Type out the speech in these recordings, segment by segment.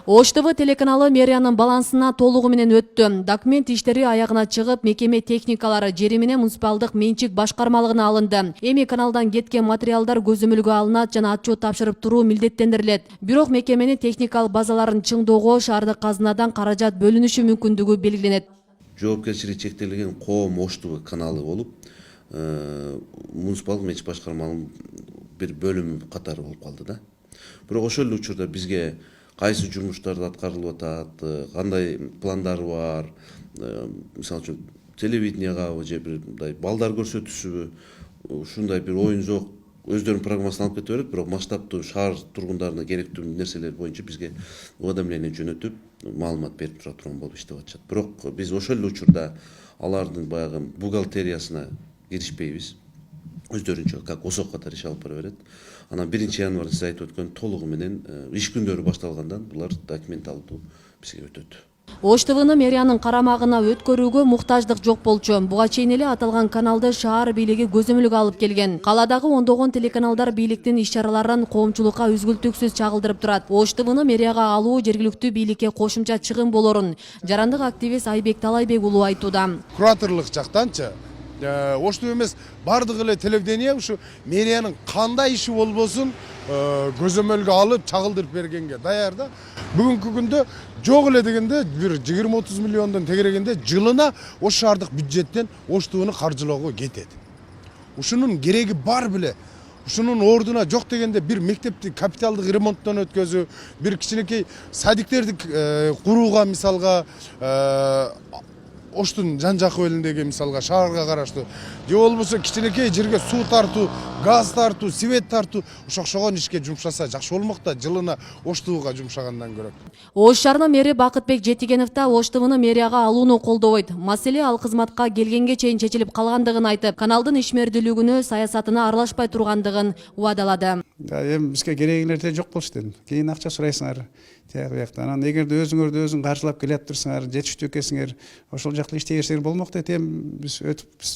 Ош ТВ телеканалы мэриянын балансына толугу менен өттү. Документ иштери аягына чыгып, мекеме техникалары жери менен муниципалдык менчик башкармалыгына алынды. Эми каналдан кеткен материалдар көзөмөлгө алынат жана отчет тапшырып туруу милдеттендирилет. Бирок мекеменин техникалык базаларын чыңдоого шаардык казынадан каражат бөлүнүшү мүмкүндүгү белгиленет. Жоопкерчилиги чектелген коом Ош ТВ каналы болуп, муниципалдык менчик башкармалыгынын бир бөлүмү катары болуп калды да. Бирок ошол эле учурда бизге кайсы жумуштарды аткарылып атат, кандай пландары бар, мисалы үчүн телевидениягабы же бир мындай балдар көрсөтүүсүбү, ушундай бир оюн жок өздөрүнүн программасын алып кете берет, бирок масштабтуу шаар тургундарына керектүү нерселер боюнча бизге уведомление жөнөтүп маалымат берип тура турган болуп иштеп атышат. Бирок биз ошол эле учурда алардын баягы бухгалтериясына киришпейбиз. Өздөрүнчө как осок катары иш алып бара берет. Анан 1-январда сиз айтып өткөн толугу менен иш күндөрү башталгандан булар документ алуу бизге өтөт. Ош ТВны мэриянын карамагына өткөрүүгө муктаждык жок болчу. Буга чейин эле аталган каналды шаар бийлиги көзөмөлгө алып келген. Каладагы ондогон телеканалдар бийликтин иш-чараларын коомчулукка үзгүлтүксүз чагылдырып турат. Ош ТВны мэрияга алуу жергиликтүү бийликке кошумча чыгым болорун жарандык активист Айбек Талайбек уулу айтууда. Кураторлук жактанчы Ош ТВ эмес бардык эле телевидение ушу мэриянын кандай иши болбосун көзөмөлгө алып чагылдырып бергенге даяр да. Бүгүнкү күндө жок эле дегенде бир 20-30 миллиондон тегерегенде жылына Ош шаардык бюджеттен Ош ТВны каржылоого кетет. Ушунун кереги бар беле. Ушунун ордуна жок дегенде бир мектепти капиталдык ремонттон өткөзүү, бир кичинекей садиктерди курууга мисалга Оштун жан жак элиндеги мисалга шаарга караштуу же болбосо кичинекей жерге суу тартуу, газ тартуу, свет тартуу ошокшогон ишке жумшаса жакшы болмок да, жылына Ош ТВга жумшагандан көрө. Ош шаарынын мэри Бакытбек Жетигенов да Ош ТВны мэрияга алууну колдобойт. Маселе ал кызматка келгенге чейин чечилип калгандыгын айтып, каналдын ишмердүүлүгүнө, саясатына аралашпай тургандыгын убадалады. Эми бизге керегилер да жок болчу дедим. Кийин акча сурайсыңар. Анан эгерде өзүңөрдү өзүң каржылап келип турсаңар, жетиштүү экенсиңер, ошол жакта иштей берсеңер болмок дейт. Эми биз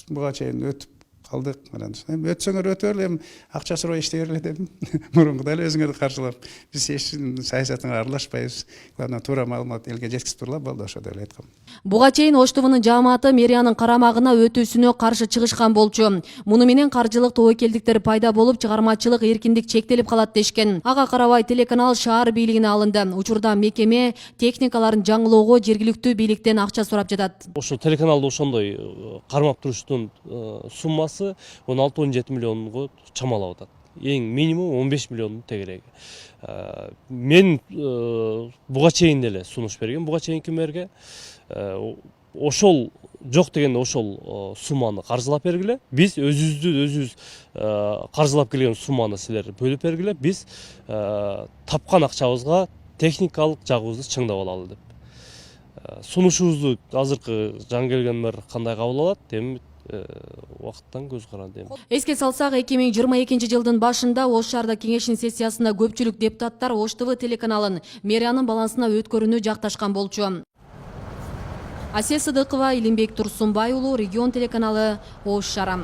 буга чейин өтүп калдык. Эми өтсөңөр өтө бер, эми акча сурабай иштей бергиле дедим. Мурункудай эле өзүңөрдү каржылап, биз эч саясатыңа аралашпайбыз. Главное туура маалымат элге жеткизип турла болду, ошо деп айткам. Буга чейин Ош ТВнын жааматы мэриянын карамагына өтүүсүнө каршы чыгышкан болчу. Муну менен каржылык тобокелдиктер пайда болуп, чыгармачылык эркиндик чектелип калат дешкен. Ага карабай телеканал шаар бийлигине алынды. Учурда мекеме техникаларын жаңылоого жергиликтүү бийликтен акча сурап жатат. Ошо телеканалды ошондой кармап туруштун суммасы 16-17 миллионго чамалап атат. Эң минимум 15 миллион тегереги. Мен буга чейин эле сунуш берген, буга чейинки мэрге ошол жок дегенде ошол сумманы каржылап бергиле. Биз өзүбүз каржылап келген сумманы силер бөлүп бергиле. Биз тапкан акчабызга техникалык жагыбызды чыңдап алалы деп. Сунушубузду азыркы жаңы келген мэр кандай кабыл алат? Эми вакыттан көз каранды. Эске салсак, 2022 жылдын башында Ош шаарда кеңештин сессиясында көпчүлүк депутаттар Ош ТВ телеканалын мэриянын балансына өткөрүүнү жакташкан болчу. Асия Сыдыкова, Илимбек Турсунбай уулу, Регион телеканалы, Ош шаары.